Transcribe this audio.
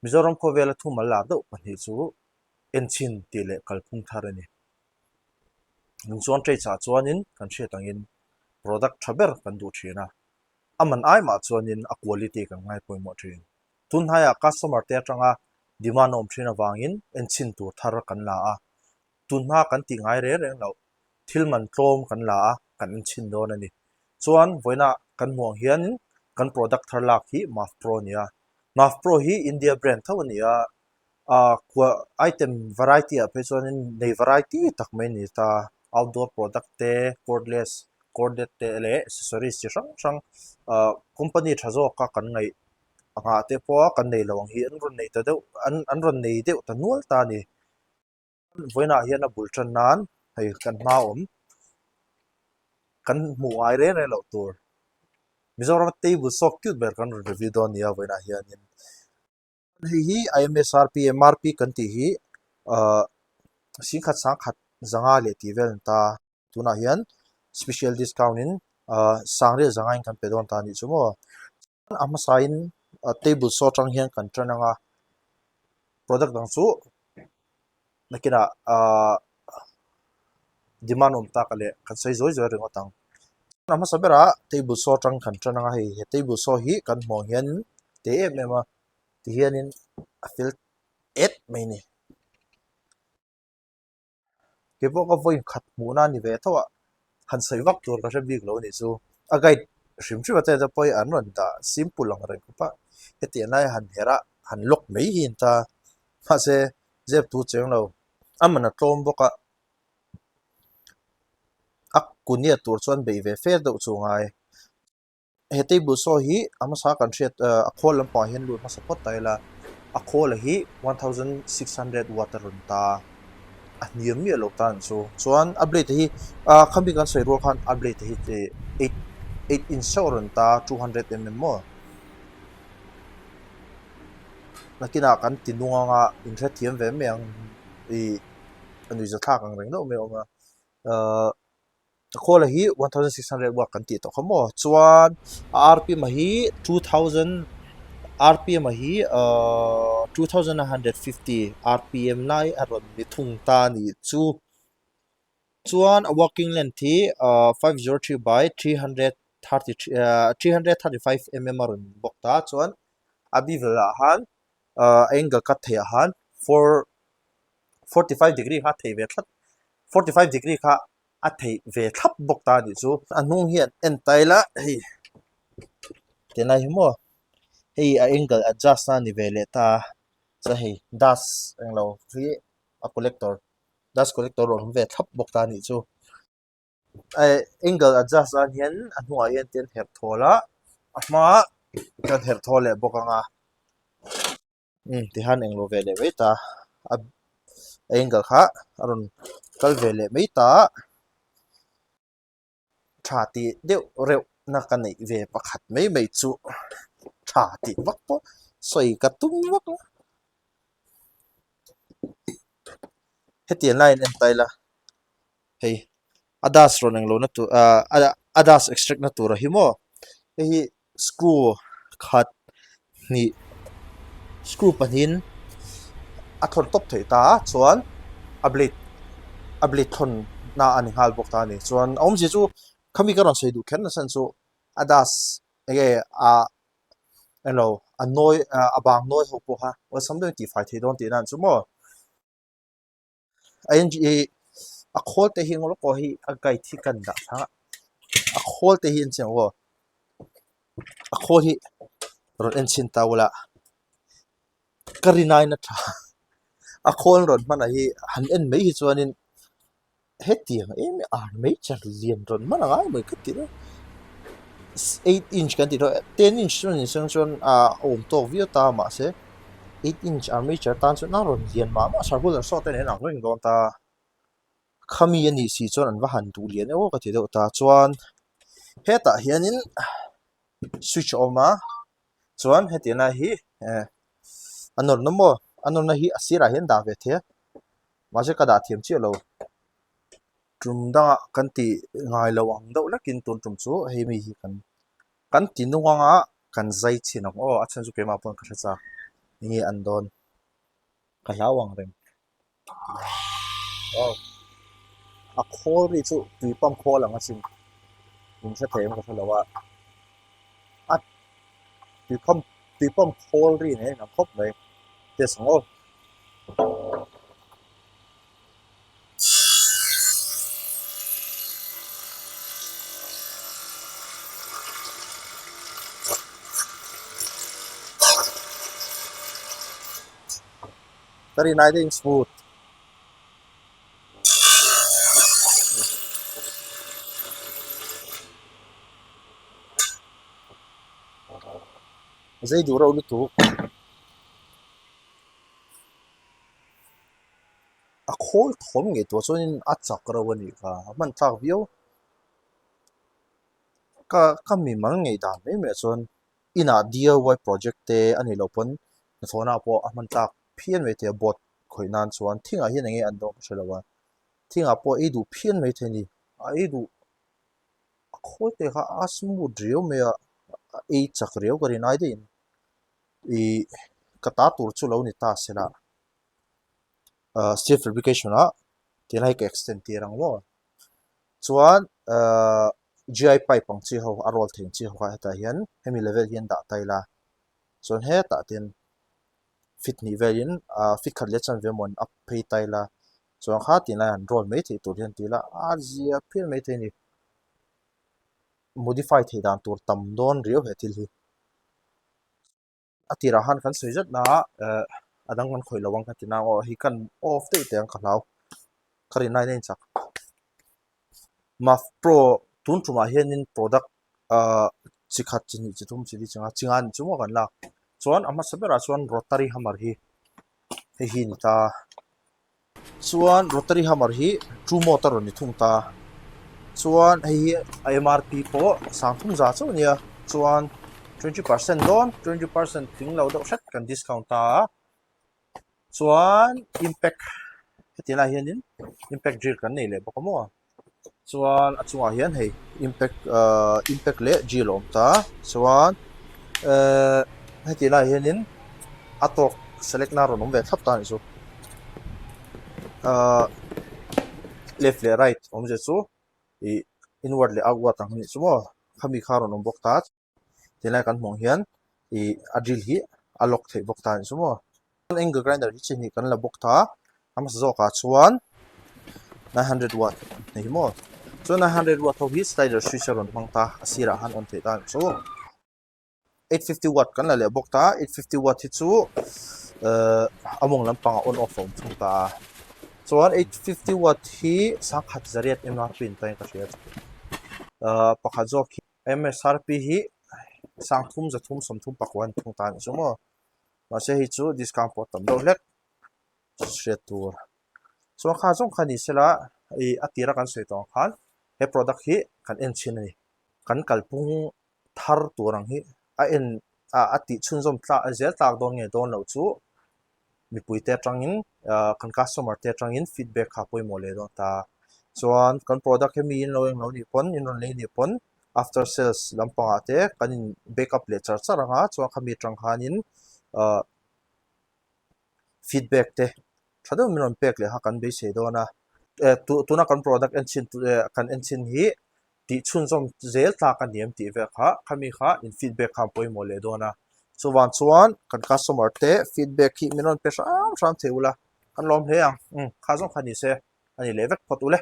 Mizoram ko vela thu mal la do pani chu Enchhinn ti le Kalphung thar ani Lungchuang Trades cha chuanin kan hria tangin product thaber kan du thina aman ai ma chuanin a quality kan ngai poimo thin tun haya customer te atanga demand om thina wangin Enchhinn tur thar kan la a tun ha kan ti ngai re reng lo thilman tlom kan la a kan Enchhinn don ani chuan voina kan muang hian kan product thar lak hi MAF Pro nia MAF Pro hi India brand tho ania item variety a pe chuanin nei variety tak mai ni ta outdoor product te cordless corded te le accessories chi sang sang company thazo ka kan ngai anga te po kan nei lawang hi an ron nei ta deuh an ron nei deuh ta nual ta ni voina hian a bul than nan hei kan ma om kan mu ai re re lo tur Mizoram table so cute ber kan review don nia voina hian in hi IMSRP MRP kan ti hi singkhat sangkhat zanga le ti vel ta tuna hian special discount in sangre zanga in kan pe don ta ni chumo ama sain table so tang hian kan trananga product dang chu nakina demand om ta kale kan sai zoi zoi ringo tang ama sabera table so tang kan trananga he table so hi kan mo hian te em ema ti hian in fil 8 mai ni ke bo ka voi khat mu na ni ve thawa han sai vak tur ka hre bik lo ni chu a guide hrim hrim ate da poi an ron ta simple lang ren ko pa heti nai han hera han lok mei hin ta ma se zep tu cheng lo amana tlom boka ak kunia tur chuan bei ve fer do chungai he table so hi ama sa kan hriat a khol lam pa hian lu ma support taila a khol hi 1600 watt ron ta a niam mi lo tan so chuan a blade hi khambi kan sei ro khan a blade hi te 8 inch ron ta 200 mm mo nakina kan tinunga in thra thiam ve meang I anui za thak ang reng no me oma khol hi 1600 watt kan ti to khamo chuan rpm hi 2000 rpm hi 2150 rpm nai aron mi thung ta ni chu chuan a working length hi 503 by 335 mm aron bok ta chuan abi vela han angle cut thei han 45 degree kha thei ve thlat 45 degree kha a thei ve thlap bok ta ni chu anung hian en taila hei tenai himo hei a angle adjust na ni vele ta cha hei das englo hi a collector das collector ron ve thlap bok ta ni chu angle adjust an hian anua hian ten her thola ama kan her thole bokanga ti han englo vele ve ta angle kha aron kal vele mai ta thati deuh reuh na kan nei ve pakhat mai mai chu thati vak po soi ka tum vak hetian line en taila hei adas ron englo na tu adas extract na tur himo hei screw khat ni screw panin a thon top thei ta chuan a blade thon na ani hal bok ta ni chuan om ji chu khami ka ron sei du khen na san chu adas ege eno a noi a bang noi ho po ha wa samdoi ti fai thei don ti nan chu mo a khol te hi ngol ko hi a gai thi kan da tha a khol te hi in chang wo a khol hi ron Enchhinn tawla karinai na tha a khol ron mana hi han en mei hi chuanin hetiang em mei char lian ron mana ngai moi ka ti 8 inch kan ti 10 inch ron sang chuan om to view ta ma se 8 inch armature tan chu na ron lian ma sarhul so te ne na ring don ta khami ani si chuan an va han tu lian o ka ti do ta chuan heta hianin switch on ma chuan hetina hi anor namo anor na hi asira hian da ve the ma se ka da thiam chi lo trum da kan ti ngai lo ang do lakin tun trum chu hei mi hi kan ti nuanga kan zai chinang o a chen chu ke ma pon ka cha ini andon kalawang rem oh a khol ri chu tui pam khol anga sin in sa them ka thalawa a tui pam khol ri ne na khop mai te sango very nice and smooth zai du ro lu tu a khol thom nge to chuan a chak ro ani ka man tlak view ka mi mal ngei dan me chuan ina DIY project te ani lo pon na thona po a man tlak phian me te bot khoinan chuan thinga hi nge an dong shelawa thinga po e du phian me the ni a e du khol te kha a smooth rio me a e chak rio kari nai din i kata tur chu lo ni ta sela steel fabrication a tilai ka extend ti rang lo chuan GI pipe pang chi ho arol thing chi ho ka ta hian hemi level hian da taila chuan he ta tin fit ni velin fit khat le chan ve mon up phei taila chuan kha tin lai an roll mai thi tur hian tila a zia phir mai the ni modify thei dan tur tam don rio he til hi atira han kan seizat na adang kan khoi lawang kan tina o hi kan off te te ang khalau kari nai nei chak MAF Pro tun tuma hianin product chikhat chini chitum chidi changa chingan chumo kan la chuan ama sabera chuan rotary hammer hi hi ni ta chuan rotary hammer hi true motor ni thung ta chuan hei MRP po sang thung za chu nia chuan 20% don 20% thing lo do shat kan discount ta chuan impact hetina hianin impact drill kan nei le bokamo chuan a chunga hian hei impact le drill om ta chuan hetina hianin atok select na ron om ve thap ta ni chu left le right om je chu i inward le outward ang ni chu mo khami kha ron om bok ta tilai kan hmong hian i a drill hi a lock thei bok ta ni chu mo angle grinder hi chini kan la bok ta amas zo ka chuan 900 watt nei mo chuan 900 watt ho hi slider switcher on hmang ta asira han on thei ta chu 850 watt kan la le bok ta 850 watt hi chu among lampang on off om thung ta chuan 850 watt hi sang khat zariat MRP in tain ka hriat pakhat zo MSRP hi sang thum za thum som thum pakwan thung ta ni chu mo ma se hi chu discount pot tam do hlek hriat tur chuan kha zong khani sela i atira kan sei tong khan he product hi kan Enchhinn ani kan kalphung thar turang hi ati chhun zom tla zel tak don nge don lo chu mi puite tangin kan customer te tangin feedback kha poi mo le don ta chuan kan product he mi in lo ni pon in on le ni pon after sales lampanga te kan backup le char charanga chuan khami tang khanin feedback te thado minon pek le ha kan be se dona tuna kan product Enchhinn kan Enchhinn hi ti chhun zom zel ta kan niam ti ve kha khami kha in feedback kha poi mo le dona chuan kan customer te feedback hi minon pe ram theula kan lom he ang kha zong khani se ani levek phot ule